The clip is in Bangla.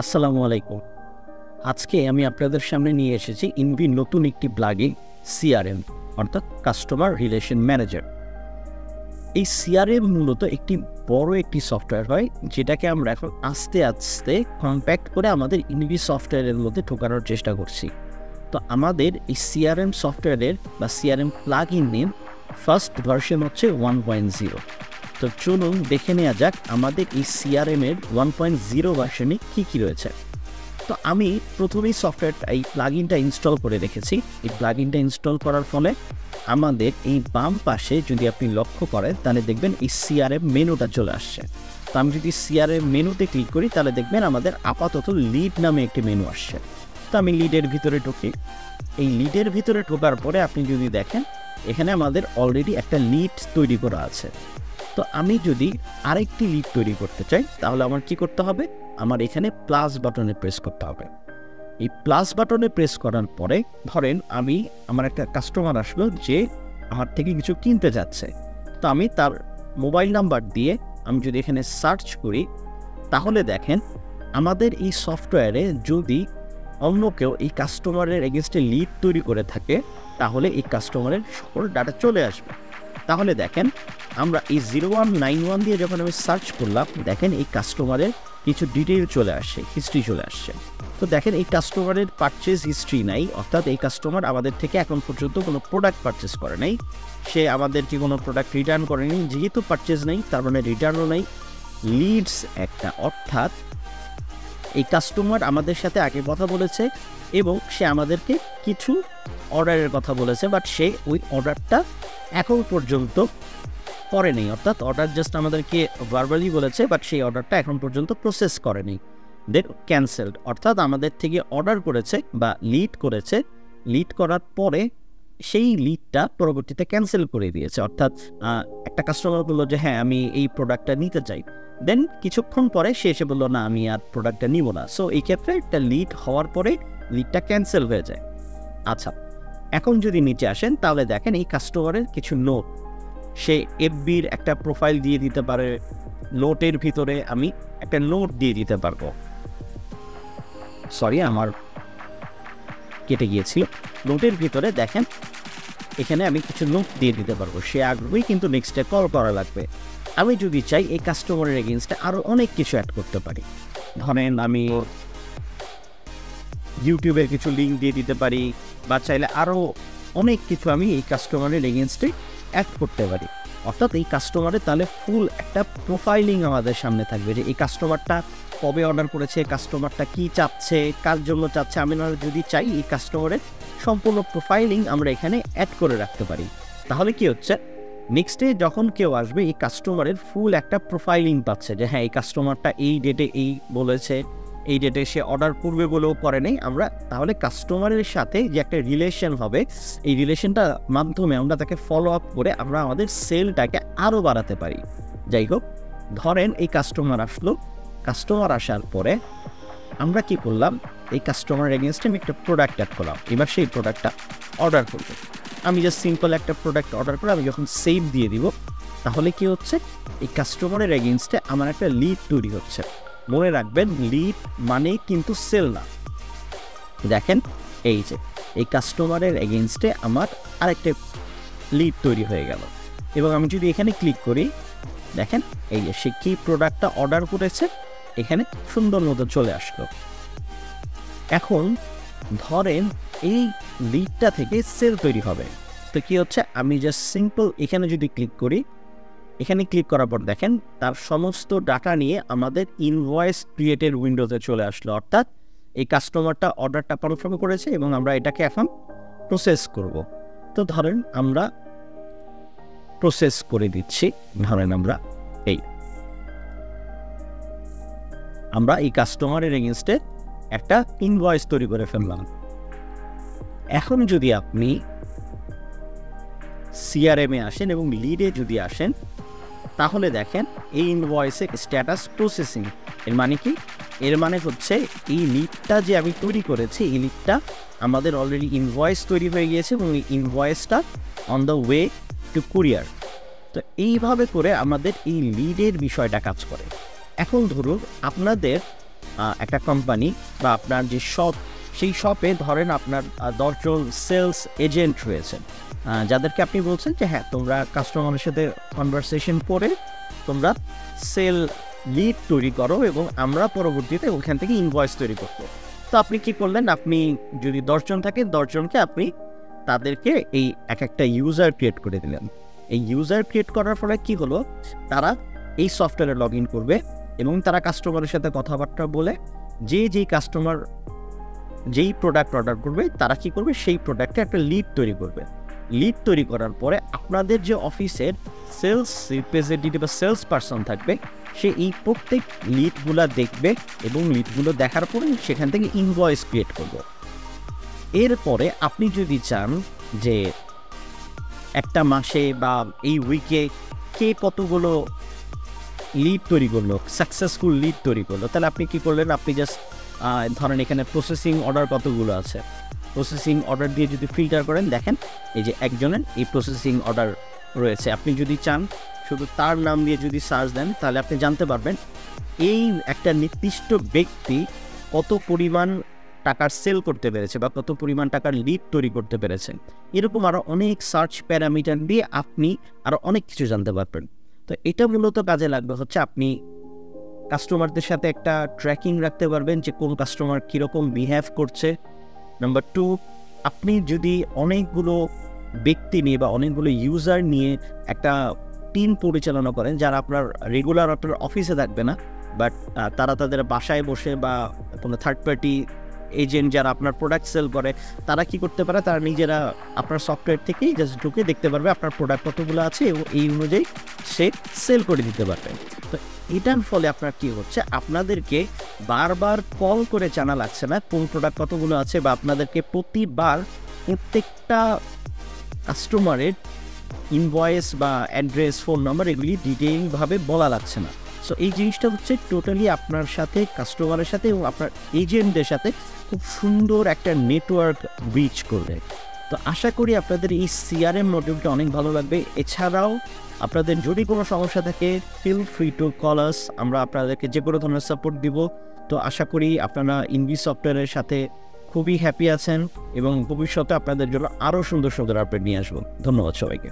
আসসালামু আলাইকুম। আজকে আমি আপনাদের সামনে নিয়ে এসেছি ইনভির নতুন একটি প্লাগইন সিআরএম অর্থাৎ কাস্টমার রিলেশন ম্যানেজার। এই সিআরএম মূলত একটি বড় একটি সফটওয়্যার হয়, যেটাকে আমরা এখন আস্তে আস্তে কম্প্যাক্ট করে আমাদের ইনভি সফটওয়্যারের মধ্যে ঢোকানোর চেষ্টা করছি। তো আমাদের এই সিআরএম সফটওয়্যারের বা সিআরএম প্লাগইনের ফার্স্ট ভার্সন হচ্ছে 1.0। তো চলুন দেখে নেওয়া যাক আমাদের এই সিআরএমের 1.0 ভার্সনে কী কী রয়েছে। তো আমি প্রথমেই সফটওয়্যারটা এই প্লাগইনটা ইনস্টল করে রেখেছি। এই প্লাগইনটা ইনস্টল করার ফলে আমাদের এই বাম পাশে যদি আপনি লক্ষ্য করেন তাহলে দেখবেন এই সিআরএম মেনুটা চলে আসছে। তো আমি যদি সিআরএম মেনুতে ক্লিক করি তাহলে দেখবেন আমাদের আপাতত লিড নামে একটি মেনু আসছে। তো আমি লিডের ভিতরে ঢুকি। এই লিডের ভিতরে ঢোকার পরে আপনি যদি দেখেন এখানে আমাদের অলরেডি একটা লিড তৈরি করা আছে। তো আমি যদি আরেকটি লিড তৈরি করতে চাই তাহলে আমার কি করতে হবে, আমার এখানে প্লাস বাটনে প্রেস করতে হবে। এই প্লাস বাটনে প্রেস করার পরে ধরেন আমার একটা কাস্টমার আসলো যে আমার থেকে কিছু কিনতে যাচ্ছে। তো আমি তার মোবাইল নাম্বার দিয়ে আমি যদি এখানে সার্চ করি তাহলে দেখেন আমাদের এই সফটওয়্যারে যদি অন্য কেউ এই কাস্টমারের এগেনস্টে লিড তৈরি করে থাকে তাহলে এই কাস্টমারের সকল ডাটা চলে আসবে। তাহলে দেখেন আমরা এই 0191 দিয়ে যখন আমি সার্চ করলাম দেখেন এই কাস্টমারের কিছু ডিটেইল চলে আসছে, হিস্ট্রি চলে আসছে। তো দেখেন এই কাস্টমারের পারচেজ হিস্ট্রি নাই, অর্থাৎ এই কাস্টমার আমাদের থেকে এখন পর্যন্ত কোনো প্রোডাক্ট পারচেজ করে নাই, সে আমাদেরকে কোনো প্রোডাক্ট রিটার্ন করেনি। যেহেতু পারচেজ নেই তার মানে রিটার্নও নেই, লিডস একটা, অর্থাৎ এই কাস্টমার আমাদের সাথে আগে কথা বলেছে এবং সে আমাদেরকে কিছু অর্ডারের কথা বলেছে, বাট সে ওই অর্ডারটা এখন পর্যন্ত করেনি, অর্থাৎ অর্ডার জাস্ট আমাদেরকে ভার্বালি বলেছে বাট সেই অর্ডারটা এখন পর্যন্ত প্রসেস করেনি। দেন ক্যান্সেলড, অর্থাৎ আমাদের থেকে অর্ডার করেছে বা লিড করেছে, লিড করার পরে সেই লিডটা পরবর্তীতে ক্যান্সেল করে দিয়েছে। অর্থাৎ একটা কাস্টমার বললো যে হ্যাঁ আমি এই প্রোডাক্টটা নিতে চাই, দেন কিছুক্ষণ পরে সে এসে বললো না আমি আর প্রোডাক্টটা নিব না। সো এই ক্ষেত্রে একটা লিড হওয়ার পরে লিডটা ক্যান্সেল হয়ে যায়। আচ্ছা, এখন যদি নিচে আসেন তাহলে দেখেন এই কাস্টমারের কিছু নোট, সে এফবির একটা প্রোফাইল দিয়ে দিতে পারে, নোটের ভিতরে আমি একটা নোট দিয়ে দিতে পারবো। সরি আমার কেটে গিয়েছিল। নোটের ভিতরে দেখেন এখানে আমি কিছু নোট দিয়ে দিতে পারবো, সে আগ্রহী কিন্তু নেক্সটে কল করা লাগবে। আমি যদি চাই এই কাস্টমারের এগেইনস্টে আরও অনেক কিছু অ্যাড করতে পারি, ধরেন আমি ইউটিউবের কিছু লিঙ্ক দিয়ে দিতে পারি বা চাইলে আরও অনেক কিছু আমি এই কাস্টমারের এগেইনস্টে অ্যাড করতে পারি। অর্থাৎ এই কাস্টমারের তাহলে ফুল একটা প্রোফাইলিং আমাদের সামনে থাকবে যে এই কাস্টমারটা কবে অর্ডার করেছে, কাস্টমারটা কি চাচ্ছে, কার জন্য চাচ্ছে। আমরা যদি চাই এই কাস্টমারের সম্পূর্ণ প্রোফাইলিং আমরা এখানে অ্যাড করে রাখতে পারি, তাহলে কি হচ্ছে নেক্সটে যখন কেউ আসবে এই কাস্টমারের ফুল একটা প্রোফাইলিং পাচ্ছে যে হ্যাঁ এই কাস্টমারটা এই ডেটে এই বলেছে, এই ডেটে সে অর্ডার করবে বলেও করে নেই। আমরা তাহলে কাস্টমারের সাথে যে একটা রিলেশন হবে, এই রিলেশনটার মাধ্যমে আমরা তাকে ফলো আপ করে আমরা আমাদের সেলটাকে আরও বাড়াতে পারি। যাই হোক, ধরেন এই কাস্টমার আসলো, কাস্টমার আসার পরে আমরা কি করলাম, এই কাস্টমার এগেনস্টে আমি একটা প্রোডাক্ট অ্যাড করলাম, এবার সেই প্রোডাক্টটা অর্ডার করবো। আমি জাস্ট সিম্পল একটা প্রোডাক্ট অর্ডার করে আমি যখন সেভ দিয়ে দিব তাহলে কি হচ্ছে এই কাস্টমারের এগেনস্টে আমার একটা লিড তৈরি হচ্ছে। মনে রাখবেন লিড মানে কিন্তু সেল না। দেখেন এই যে এই কাস্টমারের এগেনস্টে আমার আরেকটা লিড তৈরি হয়ে গেল এবং আমি যদি এখানে ক্লিক করি দেখেন এই যে সে কি প্রোডাক্টটা অর্ডার করেছে এখানে সুন্দর মতো চলে আসলো। এখন ধরেন এই লিডটা থেকে সেল তৈরি হবে, তো কি হচ্ছে আমি জাস্ট সিম্পল এখানে যদি ক্লিক করি, এখানে ক্লিক করার পর দেখেন তার সমস্ত ডাটা নিয়ে আমাদের ইনভয়েস ক্রিয়েটের উইন্ডোতে চলে আসলো। অর্থাৎ এই কাস্টমারটা অর্ডারটা কনফার্ম করেছে এবং আমরা এটাকে এখন প্রসেস করব। তো ধরেন আমরা প্রসেস করে দিচ্ছি, ধরেন আমরা এই কাস্টমারের এগেইনস্টে একটা ইনভয়েস তৈরি করে ফেললাম। এখন যদি আপনি সিআরএমে আসেন এবং লিডে যদি আসেন তাহলে দেখেন এই ইনভয়েসে স্ট্যাটাস প্রসেসিং। এর মানে কি? এর মানে হচ্ছে এই লিডটা যে আমি তৈরি করেছি এই লিডটা আমাদের অলরেডি ইনভয়েস তৈরি হয়ে গিয়েছে এবং এই ইনভয়েসটা on the way to courier. তো এইভাবে করে আমাদের এই লিডের বিষয়টা কাজ করে। এখন ধরুন আপনাদের একটা কোম্পানি বা আপনার যে শপ, সেই শপে ধরেন আপনার 10 জন সেলস এজেন্ট রয়েছে, যাদেরকে আপনি বলছেন যে হ্যাঁ তোমরা কাস্টমারের সাথে কনভারসেশন করে তোমরা সেল লিড তৈরি করো এবং আমরা পরবর্তীতে ওখান থেকে ইনভয়েস তৈরি করবো। তো আপনি কি করলেন, আপনি যদি 10 জন থাকে 10 জনকে আপনি তাদেরকে এই একটা ইউজার ক্রিয়েট করে দিলেন। এই ইউজার ক্রিয়েট করার ফলে কি হলো, তারা এই সফটওয়্যারে লগ ইন করবে এবং তারা কাস্টমারের সাথে কথাবার্তা বলে যেই কাস্টমার যেই প্রোডাক্ট অর্ডার করবে তারা কি করবে, সেই প্রোডাক্টে একটা লিড তৈরি করবে। লিড তৈরি করার পরে আপনাদের যে অফিসের সেলস রিপ্রেজেন্টেটিভ বা সেলস পারসন থাকবে, সে এই প্রত্যেক লিডগুলা দেখবে এবং লিডগুলো দেখার পরে সেখান থেকে ইনভয়েস ক্রিয়েট করবে। এরপরে আপনি যদি চান যে একটা মাসে বা এই উইকে কে কতগুলো লিড তৈরি করলো, সাকসেসফুল লিড তৈরি করলো, তাহলে আপনি কি করলেন, আপনি জাস্ট ধরেন এখানে প্রসেসিং অর্ডার কতগুলো আছে, প্রসেসিং অর্ডার দিয়ে যদি ফিল্টার করেন দেখেন এই যে একজনের এই প্রসেসিং অর্ডার রয়েছে। আপনি যদি চান শুধু তার নাম দিয়ে যদি সার্চ দেন তাহলে আপনি জানতে পারবেন এই একটা নির্দিষ্ট ব্যক্তি কত পরিমাণ টাকার সেল করতে পেরেছে বা কত পরিমাণ টাকার লিড তৈরি করতে পেরেছেন। এরকম আরও অনেক সার্চ প্যারামিটার দিয়ে আপনি আরও অনেক কিছু জানতে পারবেন। তো এটা মূলত কাজে লাগবে হচ্ছে আপনি কাস্টমারদের সাথে একটা ট্র্যাকিং রাখতে পারবেন যে কোন কাস্টমার কীরকম বিহেভ করছে। নাম্বার 2, আপনি যদি অনেকগুলো ব্যক্তি নিয়ে বা অনেকগুলো ইউজার নিয়ে একটা টিম পরিচালনা করেন যারা আপনার রেগুলার আপনার অফিসে থাকবে না, বাট তারা তাদের বাসায় বসে বা কোনো থার্ড পার্টি এজেন্ট যারা আপনার প্রোডাক্ট সেল করে তারা কি করতে পারে, তারা নিজেরা আপনার সফটওয়্যার থেকেই জাস্ট ঢুকে দেখতে পারবে আপনার প্রোডাক্ট কতগুলো আছে এবং এই অনুযায়ী সে সেল করে দিতে পারবে। তো এটার ফলে আপনার কি হচ্ছে, আপনাদেরকে বারবার কল করে জানা লাগছে না কোন প্রোডাক্ট কতগুলো আছে, বা আপনাদেরকে প্রতিবার প্রত্যেকটা কাস্টমারের ইনভয়েস বা অ্যাড্রেস, ফোন নাম্বার এগুলি ডিটেইলভাবে বলা লাগছে না। সো এই জিনিসটা হচ্ছে টোটালি আপনার সাথে কাস্টমারের সাথে এবং আপনার এজেন্টদের সাথে খুব সুন্দর একটা নেটওয়ার্ক রিচ করবে। তো আশা করি আপনাদের এই সিআরএম মডিউলটা অনেক ভালো লাগবে। এছাড়াও আপনাদের যদি কোনো সমস্যা থাকে feel free to call us, আমরা আপনাদেরকে যে কোনো ধরনের সাপোর্ট দিব। তো আশা করি আপনারা ইনভি সফটওয়্যারের সাথে খুবই হ্যাপি আছেন এবং ভবিষ্যতে আপনাদের জন্য আরও সুন্দর সুন্দর আপডেট নিয়ে আসবো। ধন্যবাদ সবাইকে।